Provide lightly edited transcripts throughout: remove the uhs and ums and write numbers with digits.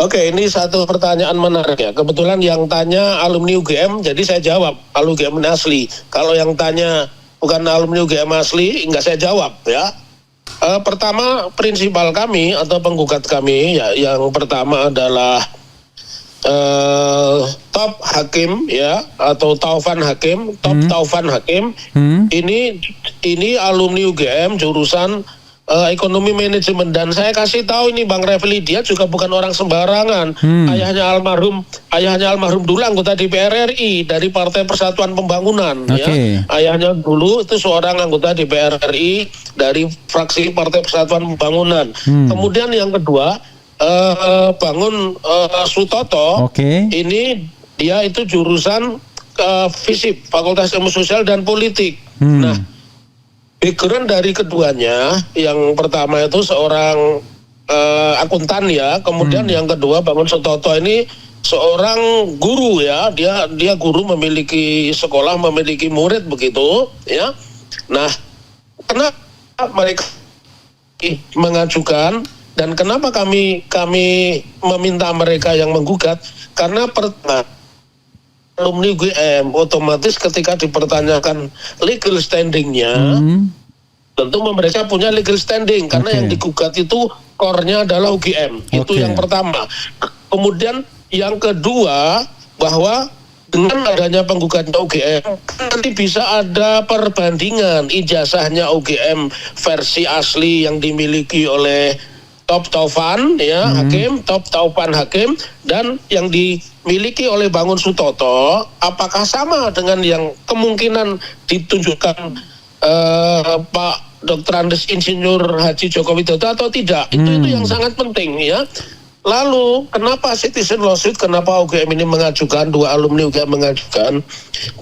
Oke, ini satu pertanyaan menarik ya. Kebetulan yang tanya alumni UGM, jadi saya jawab alumni UGM asli. Kalau yang tanya bukan alumni UGM asli, enggak saya jawab ya. Pertama, prinsipal kami atau penggugat kami ya, yang pertama adalah top hakim ya, atau Taufan Hakim, Taufan Hakim. Ini alumni UGM jurusan ekonomi manajemen, dan saya kasih tahu ini Bang Refli, dia juga bukan orang sembarangan. Ayahnya almarhum dulu anggota DPR RI dari Partai Persatuan Pembangunan ya. Ayahnya dulu itu seorang anggota DPR RI dari fraksi Partai Persatuan Pembangunan. Kemudian yang kedua, Bangun Sutoto, ini dia itu jurusan FISIP, Fakultas Ilmu Sosial dan Politik. Nah, background dari keduanya, yang pertama itu seorang akuntan ya, kemudian yang kedua Bangun Sutoto ini seorang guru ya, dia guru, memiliki sekolah, memiliki murid begitu ya. Nah, kenapa mereka mengajukan dan kenapa kami meminta mereka yang menggugat? Karena pertama, alumni UGM otomatis ketika dipertanyakan legal standingnya, tentu mereka punya legal standing karena yang digugat itu core-nya adalah UGM. Itu yang pertama. Kemudian yang kedua, bahwa dengan adanya penggugatnya UGM, nanti bisa ada perbandingan ijazahnya UGM versi asli yang dimiliki oleh Taufan ya, Hakim, Taufan Hakim, dan yang dimiliki oleh Bangun Sutoto, apakah sama dengan yang kemungkinan ditunjukkan Pak Dr. Andes Insinyur Haji Joko Widodo atau tidak? Itu yang sangat penting ya. Lalu kenapa citizen lawsuit, kenapa UGM ini mengajukan, dua alumni UGM mengajukan?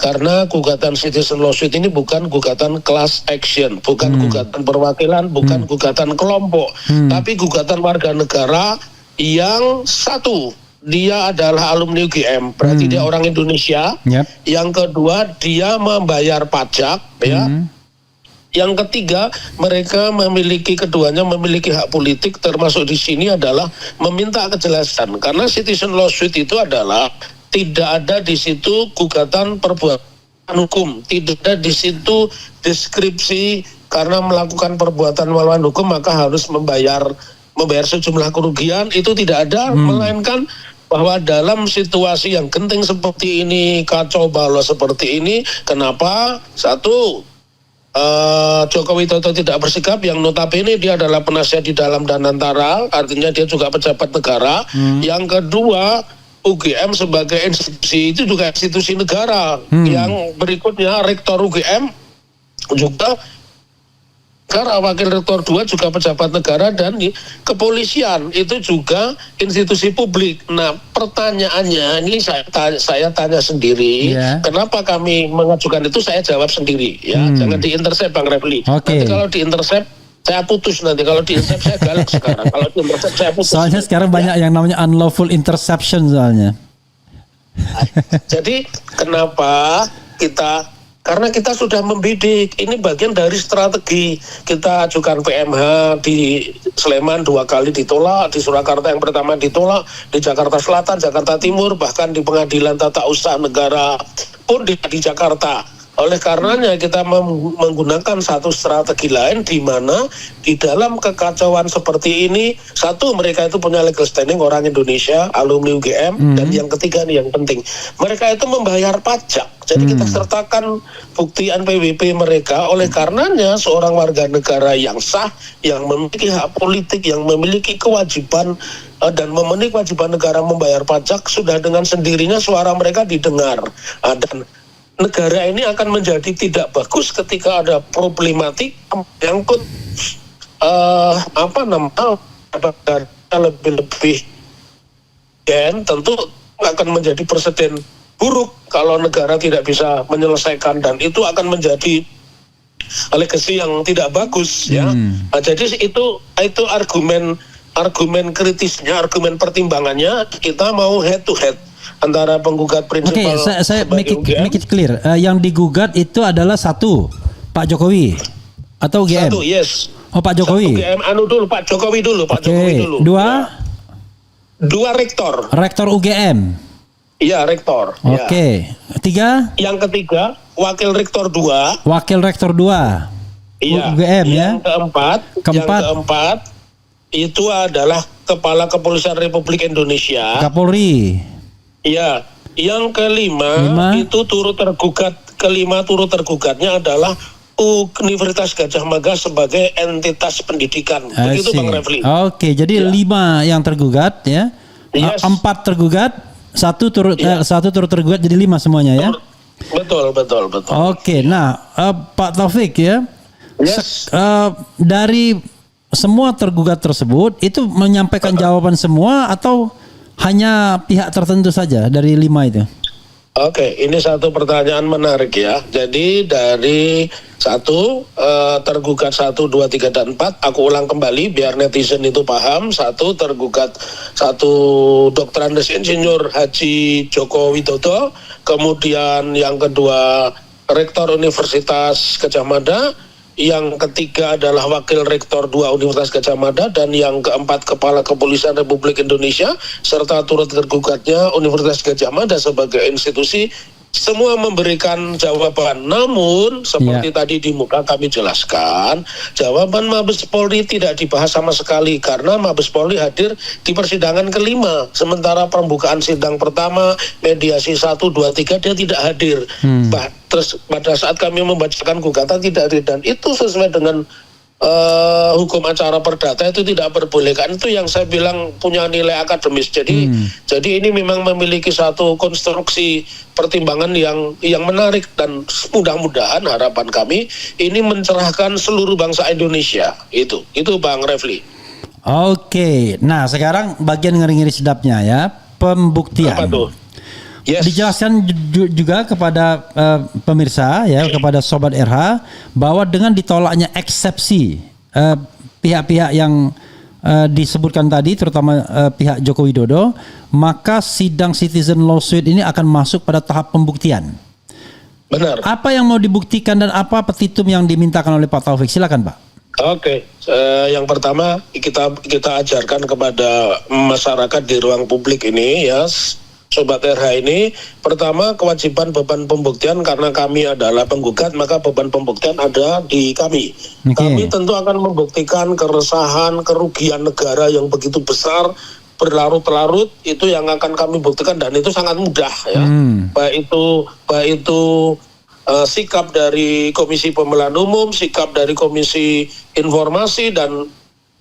Karena gugatan citizen lawsuit ini bukan gugatan class action, bukan gugatan perwakilan, bukan gugatan kelompok, tapi gugatan warga negara yang satu, dia adalah alumni UGM, berarti dia orang Indonesia. Yang kedua, dia membayar pajak ya. Yang ketiga, mereka keduanya memiliki hak politik, termasuk di sini adalah meminta kejelasan. Karena citizen lawsuit itu adalah tidak ada di situ gugatan perbuatan hukum, tidak ada di situ deskripsi karena melakukan perbuatan melawan hukum maka harus membayar sejumlah kerugian, itu tidak ada, melainkan bahwa dalam situasi yang genting seperti ini, kacau balau seperti ini, kenapa? Satu, Joko Widodo tidak bersikap, yang notabene dia adalah penasihat di dalam dan antara, artinya dia juga pejabat negara. Yang kedua, UGM sebagai institusi itu juga institusi negara. Yang berikutnya, Rektor UGM juga negara, Wakil Rektor 2 juga pejabat negara, dan di kepolisian itu juga institusi publik. Nah, pertanyaannya ini saya tanya sendiri, kenapa kami mengajukan itu, saya jawab sendiri ya. Jangan diintercept Bang Refli. Nanti kalau diintercept saya putus, nanti kalau diintercept saya galak sekarang. Kalau diintercept saya putus. Soalnya sekarang banyak yang namanya unlawful interception soalnya. Jadi kenapa karena kita sudah membidik, ini bagian dari strategi. Kita ajukan PMH di Sleman 2 kali ditolak, di Surakarta yang pertama ditolak, di Jakarta Selatan, Jakarta Timur, bahkan di Pengadilan Tata Usaha Negara pun di Jakarta. Oleh karenanya kita menggunakan satu strategi lain, di mana di dalam kekacauan seperti ini, satu, mereka itu punya legal standing, orang Indonesia, alumni UGM, dan yang ketiga nih yang penting, mereka itu membayar pajak. Jadi kita sertakan bukti NPWP mereka. Oleh karenanya seorang warga negara yang sah, yang memiliki hak politik, yang memiliki kewajiban dan memenuhi kewajiban negara membayar pajak, sudah dengan sendirinya suara mereka didengar. Dan negara ini akan menjadi tidak bagus ketika ada problematik yang lebih tentu akan menjadi presiden buruk kalau negara tidak bisa menyelesaikan, dan itu akan menjadi legacy yang tidak bagus ya. Nah, jadi itu argumen kritisnya, argumen pertimbangannya, kita mau head to head antara penggugat prinsipal. Saya make it clear. Yang digugat itu adalah satu, Pak Jokowi atau UGM? Satu, yes. Oh, Pak Jokowi. UGM Pak Jokowi dulu, Pak Jokowi dulu. Dua? 2 rektor. Rektor UGM. Iya, rektor. Ya. Oke. 3. Yang ketiga, wakil rektor 2. Wakil rektor 2. Iya. UGM ya. Yang keempat itu adalah Kepala Kepolisian Republik Indonesia. Kapolri. Iya. Yang kelima itu turut tergugatnya adalah Universitas Gadjah Mada sebagai entitas pendidikan. Begitu Bang Refli. Oke, jadi 5 yang tergugat ya. Yes. 4 tergugat, 1 turut tergugat, jadi 5 semuanya ya. Betul. Oke, nah Pak Taufik ya. Yes. Dari semua tergugat tersebut itu menyampaikan jawaban semua atau hanya pihak tertentu saja dari 5 itu? Oke, ini satu pertanyaan menarik ya. Jadi dari tergugat 1, 2, 3, dan 4, aku ulang kembali biar netizen itu paham. 1 tergugat 1 Dr. Andes Insinyur Haji Joko Widodo, kemudian yang kedua Rektor Universitas Gadjah Mada, yang ketiga adalah Wakil Rektor 2 Universitas Gadjah Mada, dan yang keempat Kepala Kepolisian Republik Indonesia, serta turut tergugatnya Universitas Gadjah Mada sebagai institusi. Semua memberikan jawaban. Namun seperti tadi di muka kami jelaskan, jawaban Mabes Polri tidak dibahas sama sekali karena Mabes Polri hadir di persidangan kelima. Sementara pembukaan sidang pertama, mediasi 1, 2, 3 dia tidak hadir. Terus pada saat kami membacakan gugatan tidak hadir, dan itu sesuai dengan hukum acara perdata itu tidak perbolehkan. Itu yang saya bilang punya nilai akademis. Jadi ini memang memiliki satu konstruksi pertimbangan yang menarik, dan mudah-mudahan harapan kami ini mencerahkan seluruh bangsa Indonesia. Itu Bang Refli. Oke, nah sekarang bagian ngeri-ngeri sedapnya ya, pembuktian. Apa tuh? Yes. Dijelaskan juga kepada pemirsa ya, kepada Sobat RH, bahwa dengan ditolaknya eksepsi pihak-pihak yang disebutkan tadi, terutama pihak Joko Widodo, maka sidang citizen lawsuit ini akan masuk pada tahap pembuktian. Benar. Apa yang mau dibuktikan dan apa petitum yang dimintakan oleh Pak Taufik? Silakan Pak. Oke, yang pertama kita ajarkan kepada masyarakat di ruang publik ini ya, Sobat RH ini, pertama kewajiban beban pembuktian, karena kami adalah penggugat maka beban pembuktian ada di kami. Kami tentu akan membuktikan keresahan, kerugian negara yang begitu besar, berlarut-larut, itu yang akan kami buktikan, dan itu sangat mudah ya. Baik itu sikap dari Komisi Pemilihan Umum, sikap dari Komisi Informasi, dan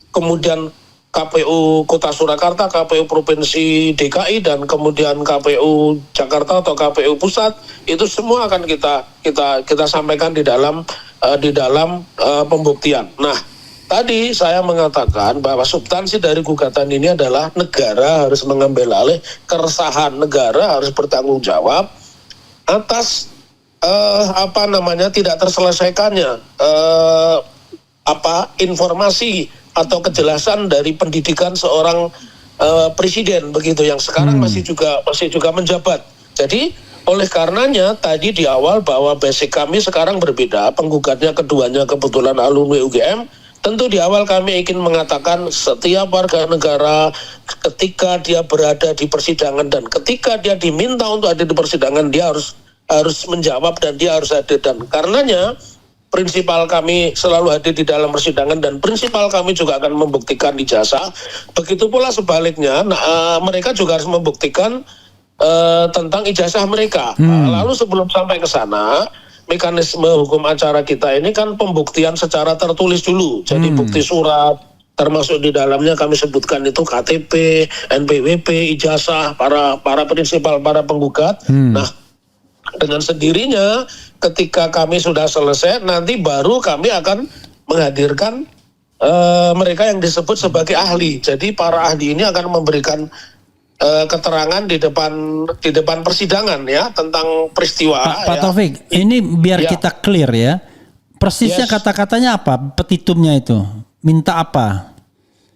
kemudian KPU Kota Surakarta, KPU Provinsi DKI, dan kemudian KPU Jakarta atau KPU Pusat, itu semua akan kita sampaikan di dalam pembuktian. Nah, tadi saya mengatakan bahwa substansi dari gugatan ini adalah negara harus mengambil alih, keresahan negara harus bertanggung jawab atas tidak terselesaikannya informasi atau kejelasan dari pendidikan seorang presiden, begitu, yang sekarang masih juga menjabat. Jadi oleh karenanya tadi di awal bahwa basic kami sekarang berbeda, penggugatnya keduanya kebetulan alumni UGM. Tentu di awal kami ingin mengatakan setiap warga negara ketika dia berada di persidangan dan ketika dia diminta untuk hadir di persidangan, dia harus menjawab dan dia harus hadir. Dan karenanya prinsipal kami selalu hadir di dalam persidangan, dan prinsipal kami juga akan membuktikan ijazah. Begitu pula sebaliknya, mereka juga harus membuktikan tentang ijazah mereka. Lalu sebelum sampai ke sana, mekanisme hukum acara kita ini kan pembuktian secara tertulis dulu. Jadi bukti surat, termasuk di dalamnya kami sebutkan itu KTP, NPWP, ijazah para prinsipal, para penggugat. Nah, dengan sendirinya ketika kami sudah selesai, nanti baru kami akan menghadirkan mereka yang disebut sebagai ahli. Jadi para ahli ini akan memberikan keterangan di depan persidangan ya tentang peristiwa. Pak Taufik, ini biar kita clear ya. Persisnya kata-katanya apa? Petitumnya itu minta apa?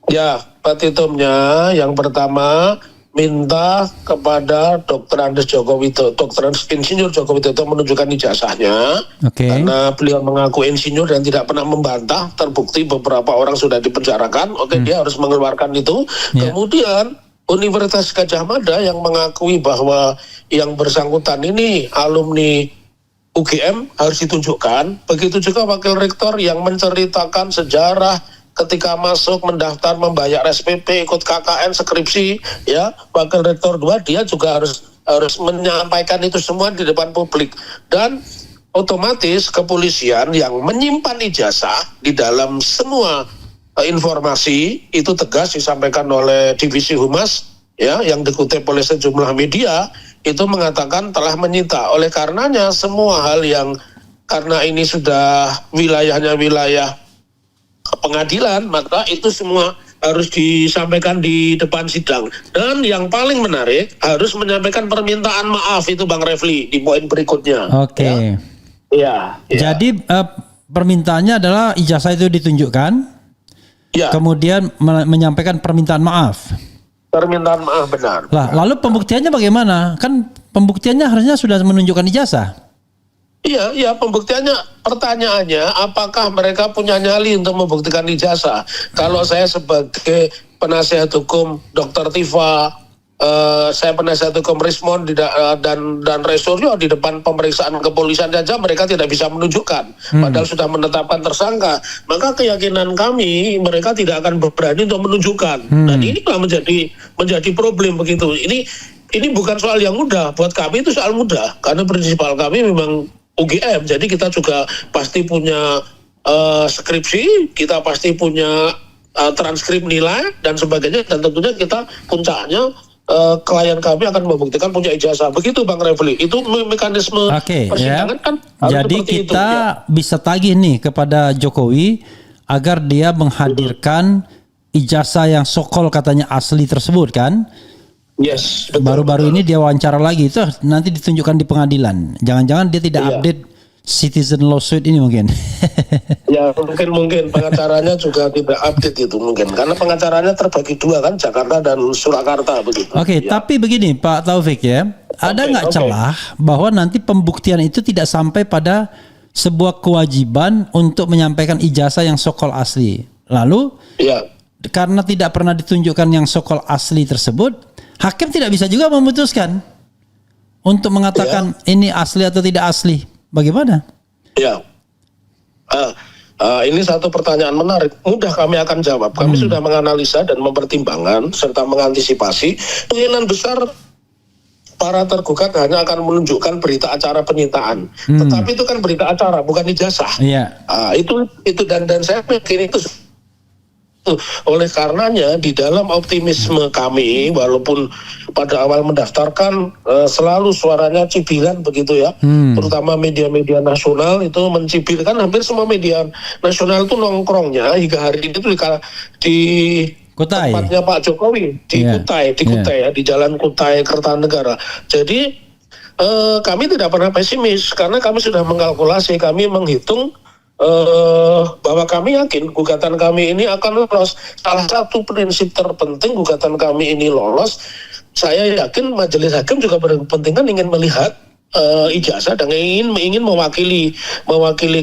Ya, petitumnya yang pertama minta kepada Dr. Andes Joko Widodo, Dr. Insinyur Joko Widodo menunjukkan ijazahnya, karena beliau mengaku insinyur dan tidak pernah membantah, terbukti beberapa orang sudah dipenjarakan, dia harus mengeluarkan itu. Kemudian Universitas Gadjah Mada yang mengakui bahwa yang bersangkutan ini alumni UGM harus ditunjukkan. Begitu juga wakil rektor yang menceritakan sejarah ketika masuk, mendaftar, membayar SPP, ikut KKN, skripsi, ya, wakil rektor 2 dia juga harus menyampaikan itu semua di depan publik. Dan otomatis kepolisian yang menyimpan ijazah di dalam semua informasi itu tegas disampaikan oleh Divisi Humas, ya, yang dikutip oleh sejumlah media itu mengatakan telah menyita. Oleh karenanya semua hal yang karena ini sudah wilayahnya wilayah pengadilan, maka itu semua harus disampaikan di depan sidang. Dan yang paling menarik harus menyampaikan permintaan maaf itu Bang Refli di poin berikutnya. Oke. Ya. Jadi permintaannya adalah ijazah itu ditunjukkan, ya. Kemudian menyampaikan permintaan maaf. Permintaan maaf, benar. Lah, lalu pembuktiannya bagaimana? Kan pembuktiannya harusnya sudah menunjukkan ijazah. Iya, pembuktiannya, pertanyaannya apakah mereka punya nyali untuk membuktikan ijazah? Kalau saya sebagai penasihat hukum Dr. Tifa, saya penasihat hukum Rismon dan Resuryo di depan pemeriksaan kepolisian saja mereka tidak bisa menunjukkan, padahal sudah menetapkan tersangka. Maka keyakinan kami mereka tidak akan berani untuk menunjukkan. Dan inilah menjadi problem begitu. Ini bukan soal yang mudah, buat kami itu soal mudah karena prinsipal kami memang UGM. Jadi kita juga pasti punya skripsi, kita pasti punya transkrip nilai dan sebagainya, dan tentunya kita puncaknya klien kami akan membuktikan punya ijazah. Begitu Bang Refli. Itu mekanisme persidangan, ya. Kan jadi kita itu, ya. Bisa tagih nih kepada Jokowi agar dia menghadirkan ijazah yang sokol katanya asli tersebut kan. Yes. Baru-baru ini dia wawancara lagi, itu nanti ditunjukkan di pengadilan. Jangan-jangan dia tidak update citizen lawsuit ini mungkin. Ya mungkin pengacaranya juga tidak update itu mungkin karena pengacaranya terbagi 2 kan, Jakarta dan Surakarta begitu. Oke, ya. Tapi begini Pak Taufik ya, ada nggak celah bahwa nanti pembuktian itu tidak sampai pada sebuah kewajiban untuk menyampaikan ijazah yang sokol asli. Lalu karena tidak pernah ditunjukkan yang sokol asli tersebut, hakim tidak bisa juga memutuskan untuk mengatakan ini asli atau tidak asli. Bagaimana? Ya, ini satu pertanyaan menarik. Mudah kami akan jawab. Kami sudah menganalisa dan mempertimbangkan serta mengantisipasi kemungkinan besar para tergugat hanya akan menunjukkan berita acara penyitaan. Tetapi itu kan berita acara, bukan ijazah. Itu dan saya yakin itu. Oleh karenanya di dalam optimisme kami, walaupun pada awal mendaftarkan selalu suaranya cibiran begitu ya, terutama media-media nasional itu mencibirkan, hampir semua media nasional itu nongkrongnya hingga hari itu di Kutai. Tempatnya Pak Jokowi di Kutai ya, di Jalan Kutai Kertanegara. Jadi kami tidak pernah pesimis karena kami sudah mengkalkulasi, kami menghitung bahwa kami yakin gugatan kami ini akan lolos. Salah satu prinsip terpenting gugatan kami ini lolos, saya yakin majelis hakim juga berkepentingan ingin melihat ijazah dan ingin mewakili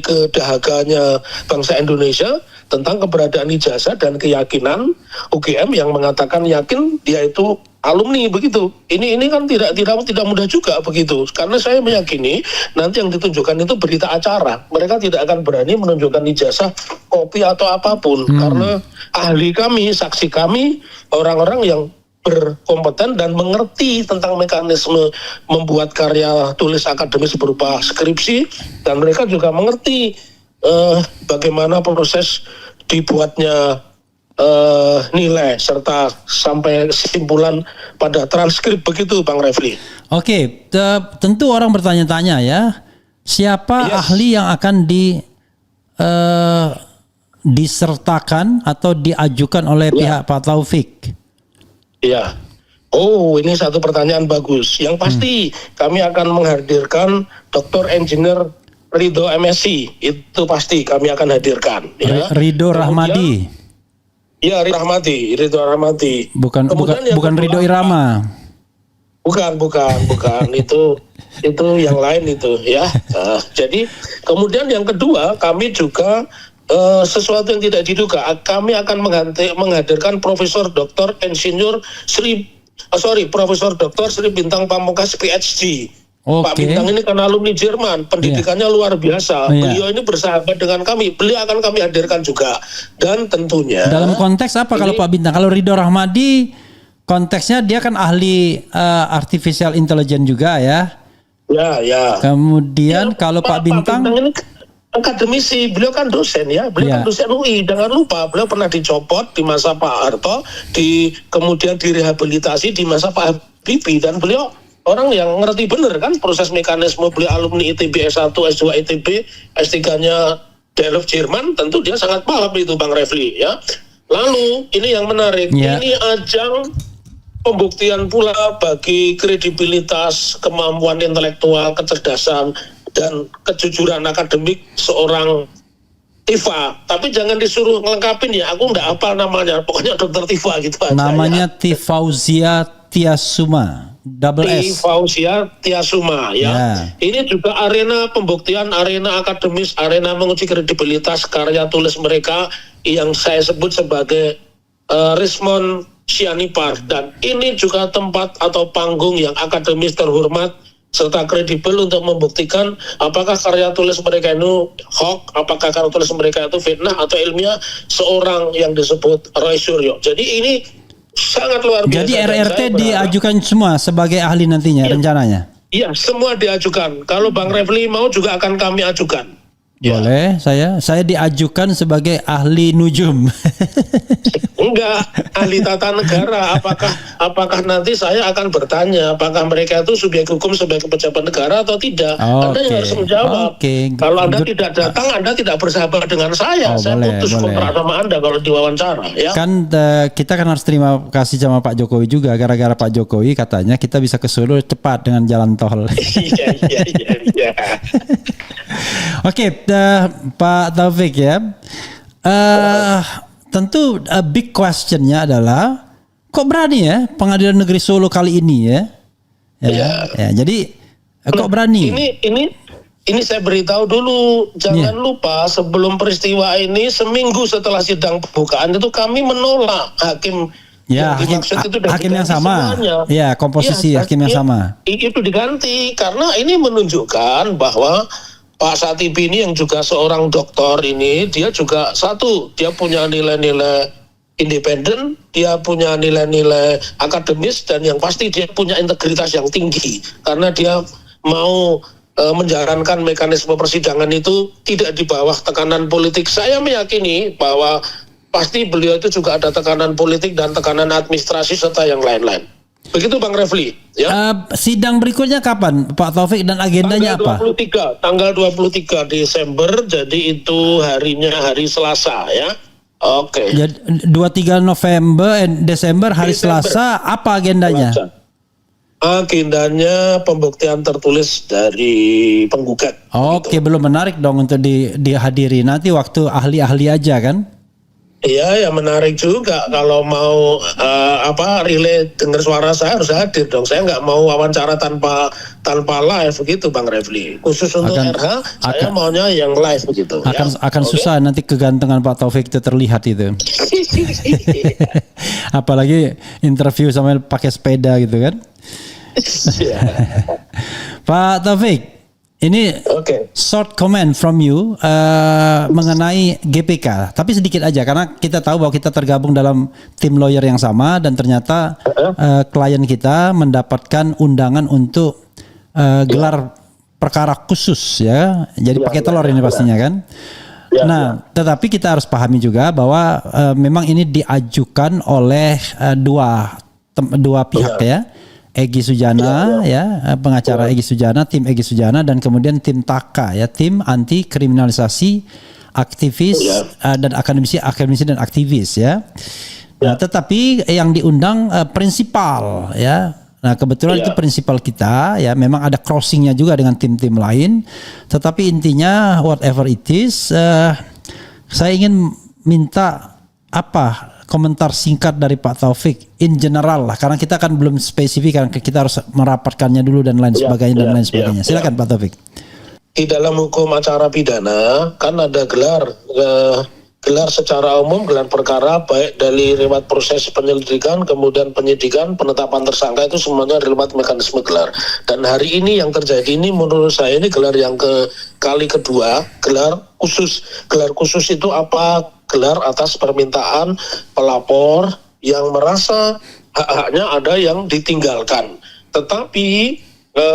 kedahaganya bangsa Indonesia tentang keberadaan ijazah dan keyakinan UGM yang mengatakan yakin dia itu alumni begitu. Ini kan tidak mudah juga begitu. Karena saya meyakini nanti yang ditunjukkan itu berita acara. Mereka tidak akan berani menunjukkan ijazah, kopi atau apapun karena ahli kami, saksi kami, orang-orang yang berkompeten dan mengerti tentang mekanisme membuat karya tulis akademis berupa skripsi, dan mereka juga mengerti bagaimana proses dibuatnya nilai serta sampai kesimpulan pada transkrip begitu Bang Refli. Oke, tentu orang bertanya-tanya ya, siapa ahli yang akan disertakan atau diajukan oleh pihak Pak Taufik? Iya. Oh, ini satu pertanyaan bagus. Yang pasti kami akan menghadirkan Dr. Engineer Ridho MSc. Itu pasti kami akan hadirkan. Ya. Ridho Rahmadi. Iya, Ridho Rahmati. Bukan Ridho Irama. Bukan. itu yang lain itu ya. Jadi kemudian yang kedua, kami juga sesuatu yang tidak diduga. Kami akan menghadirkan Profesor Dr. Profesor Dr. Sri Bintang Pamungkas PhD. Pak Bintang ini kan alumni Jerman, pendidikannya luar biasa. Beliau ini bersahabat dengan kami. Beliau akan kami hadirkan juga. Dan tentunya dalam konteks apa kalau Pak Bintang? Kalau Ridho Rahmadi konteksnya dia kan ahli artificial intelligence juga ya. Ya. Kemudian kalau Pak Bintang ini akademisi, beliau kan dosen ya, beliau kan dosen UI. Jangan lupa beliau pernah dicopot di masa Pak Harto, kemudian direhabilitasi di masa Pak Habibie, dan beliau orang yang ngerti bener kan proses mekanisme. Beliau alumni ITB S1, S2 ITB, S3-nya Delft Jerman, tentu dia sangat paham itu Bang Refli ya. Lalu ini yang menarik, ini ajang pembuktian pula bagi kredibilitas, kemampuan intelektual, kecerdasan, dan kejujuran akademik seorang Tifa. Tapi jangan disuruh ngelengkapin ya, aku nggak hafal namanya, pokoknya Dr. Tifa gitu aja. Namanya Tifauzia Tiasuma, Tifauzia Tiasuma ya. Ini juga arena pembuktian, arena akademis, arena menguji kredibilitas karya tulis mereka yang saya sebut sebagai Rismon Sianipar, dan ini juga tempat atau panggung yang akademis terhormat serta kredibel untuk membuktikan apakah karya tulis mereka itu hoax, apakah karya tulis mereka itu fitnah atau ilmiah seorang yang disebut Roy Suryo. Jadi ini sangat luar biasa. Jadi RRT diajukan semua sebagai ahli nantinya rencananya? Iya, semua diajukan. Kalau Bang Refli mau juga akan kami ajukan. Boleh, saya diajukan sebagai ahli nujum. Enggak, ahli tata negara. Apakah nanti saya akan bertanya apakah mereka itu subjek hukum sebagai pejabat negara atau tidak? Anda yang harus menjawab. Kalau Anda tidak datang, Anda tidak bersahabat dengan saya. Saya putus kontrak sama Anda kalau diwawancara. Ya. Kan kita kan harus terima kasih sama Pak Jokowi juga. Gara-gara Pak Jokowi katanya kita bisa ke Solo cepat dengan jalan tol. Iya. Oke, Pak Taufik ya. Tentu big questionnya adalah kok berani ya Pengadilan Negeri Solo kali ini ya? Jadi kok berani? Ini saya beritahu dulu, jangan lupa sebelum peristiwa ini seminggu setelah sidang pembukaan itu kami menolak hakim. Hakim yang sama. Ya, komposisi hakim yang sama. Itu diganti karena ini menunjukkan bahwa Pak Satibi ini yang juga seorang doktor ini, dia juga dia punya nilai-nilai independen, dia punya nilai-nilai akademis, dan yang pasti dia punya integritas yang tinggi karena dia mau menjalankan mekanisme persidangan itu tidak di bawah tekanan politik. Saya meyakini bahwa pasti beliau itu juga ada tekanan politik dan tekanan administrasi serta yang lain-lain. Begitu Bang Refli ya. Sidang berikutnya kapan Pak Taufik dan agendanya tanggal 23 Desember, jadi itu hari Selasa ya. Oke. Jadi 23 Desember hari Selasa, apa agendanya? Agendanya pembuktian tertulis dari penggugat. Oke, belum menarik dong untuk dihadiri. Nanti waktu ahli-ahli aja kan? Iya, ya menarik juga kalau mau relay dengar suara saya harus hadir dong. Saya nggak mau wawancara tanpa live begitu Bang Refli. Khusus untuk RH saya maunya yang live begitu. Akan susah nanti kegantengan Pak Taufik itu terlihat itu. Apalagi interview sambil pakai sepeda gitu kan. Pak Taufik, ini short comment from you mengenai GPK, tapi sedikit aja karena kita tahu bahwa kita tergabung dalam tim lawyer yang sama dan ternyata klien kita mendapatkan undangan untuk gelar perkara khusus ya. Jadi pakai telur ini pastinya kan. Nah, tetapi kita harus pahami juga bahwa memang ini diajukan oleh dua pihak ya. Egy Sujana pengacara Egy Sujana, tim Egy Sujana, dan kemudian tim TAKA ya, tim anti kriminalisasi aktivis dan akademisi dan aktivis ya. Nah, tetapi yang diundang prinsipal ya. Nah, kebetulan itu prinsipal kita ya, memang ada crossingnya juga dengan tim-tim lain. Tetapi intinya whatever it is, saya ingin minta komentar singkat dari Pak Taufik in general lah, karena kita kan belum spesifik, kan kita harus merapatkannya dulu dan lain sebagainya. Silakan Pak Taufik. di dalam hukum acara pidana kan ada gelar secara umum, gelar perkara, baik dari lewat proses penyelidikan, kemudian penyidikan, penetapan tersangka, itu semuanya lewat mekanisme gelar. Dan hari ini yang terjadi ini menurut saya ini gelar yang kali kedua, gelar khusus. Gelar khusus itu apa? Gelar atas permintaan pelapor yang merasa hak-haknya ada yang ditinggalkan. Tetapi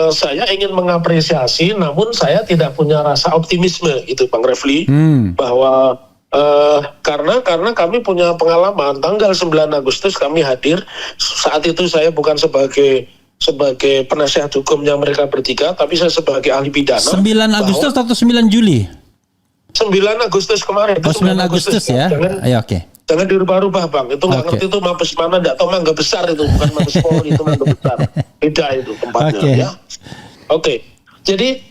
saya ingin mengapresiasi, namun saya tidak punya rasa optimisme itu Bang Refli, bahwa karena kami punya pengalaman. Tanggal 9 Agustus kami hadir. Saat itu saya bukan sebagai penasihat hukumnya mereka bertiga, tapi saya sebagai ahli pidana. 9 Agustus atau 9 Juli? 9 Agustus kemarin. Oh, 9 Agustus ya? Ayo, oke. Jangan dirubah-rubah Bang. Itu nggak ngerti itu Mabes mana, nggak tahu Mangga Besar itu, bukan Mabes Polri, itu Mangga Besar. Beda itu tempatnya ya. Oke. Jadi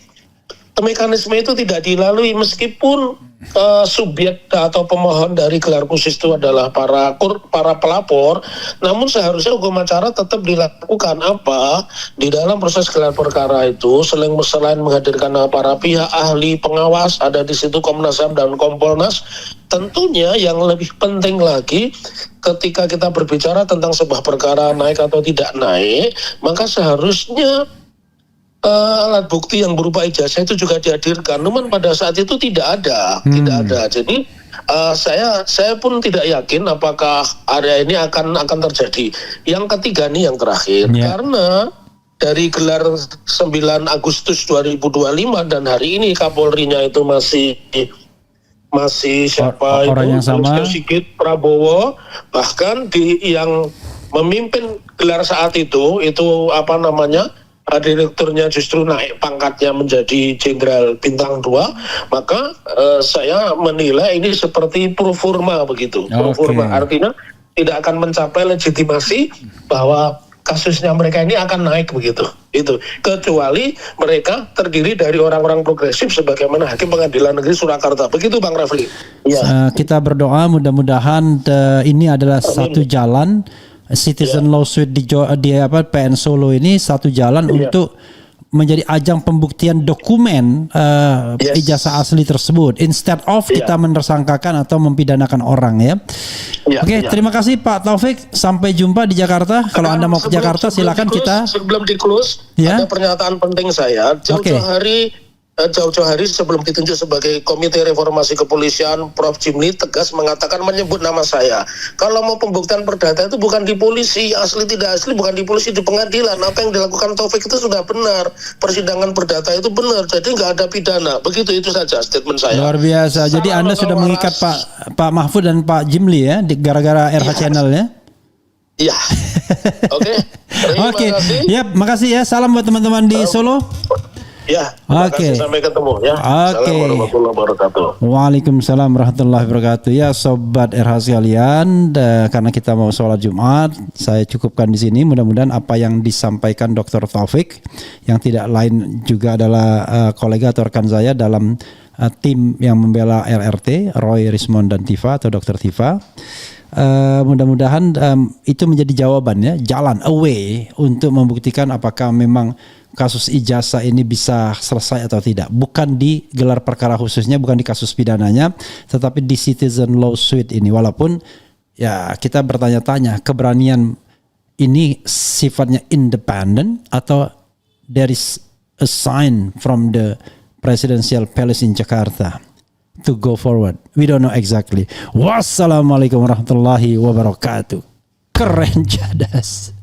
mekanisme itu tidak dilalui meskipun subjek atau pemohon dari gelar khusus itu adalah para pelapor, namun seharusnya hukum acara tetap dilakukan apa di dalam proses gelar perkara itu, selain menghadirkan para pihak ahli pengawas, ada di situ Komnas HAM dan Kompolnas. Tentunya yang lebih penting lagi, ketika kita berbicara tentang sebuah perkara naik atau tidak naik, maka seharusnya alat bukti yang berupa ijazah itu juga dihadirkan. Namun pada saat itu tidak ada. Jadi saya pun tidak yakin apakah area ini akan terjadi. Yang ketiga nih, yang terakhir, karena dari gelar 9 Agustus 2025 dan hari ini Kapolrinya itu masih siapa orang yang sama, Sigit Prabowo, bahkan yang memimpin gelar saat itu apa namanya, direkturnya justru naik pangkatnya menjadi Jenderal Bintang 2, maka saya menilai ini seperti pro forma begitu. Pro forma artinya tidak akan mencapai legitimasi bahwa kasusnya mereka ini akan naik begitu. Itu kecuali mereka terdiri dari orang-orang progresif sebagaimana Hakim Pengadilan Negeri Surakarta. Begitu Bang Rafli. Ya. Kita berdoa mudah-mudahan ini adalah satu jalan. Citizen Lawsuit di PN Solo ini satu jalan untuk menjadi ajang pembuktian dokumen ijazah asli tersebut, instead of kita menersangkakan atau mempidanakan orang ya. Oke, terima kasih Pak Taufik. Sampai jumpa di Jakarta. Kalau Anda mau ke Jakarta silakan kita. Sebelum di close, ada pernyataan penting saya. Jauh-jauh hari sebelum ditunjuk sebagai Komite Reformasi Kepolisian, Prof. Jimli tegas mengatakan, menyebut nama saya. Kalau mau pembuktian perdata itu bukan di polisi, asli tidak asli bukan di polisi, di pengadilan. Apa yang dilakukan Taufik itu sudah benar. Persidangan perdata itu benar, jadi nggak ada pidana. Begitu, itu saja statement saya. Luar biasa. Jadi Anda sudah mengikat Pak Mahfud dan Pak Jimli ya, gara-gara RH Channel ya? Iya. Oke. Ya, makasih ya. Salam buat teman-teman di Solo. Ya, terima kasih, sampai ketemu ya. Assalamualaikum warahmatullahi wabarakatuh. Waalaikumsalam warahmatullahi wabarakatuh. Ya sobat RH sekalian, karena kita mau sholat Jumat, saya cukupkan di sini. Mudah-mudahan apa yang disampaikan Dr. Taufik, yang tidak lain juga adalah kolega atau rekan saya dalam tim yang membela RRT, Roy, Rismond dan Tifa atau Dr. Tifa. Mudah-mudahan itu menjadi jawaban ya, jalan away untuk membuktikan apakah memang kasus ijazah ini bisa selesai atau tidak. Bukan di gelar perkara khususnya, bukan di kasus pidananya, tetapi di citizen lawsuit ini. Walaupun ya kita bertanya-tanya, keberanian ini sifatnya independent atau there is a sign from the presidential palace in Jakarta to go forward. We don't know exactly. Wassalamualaikum warahmatullahi wabarakatuh. Keren, cadas.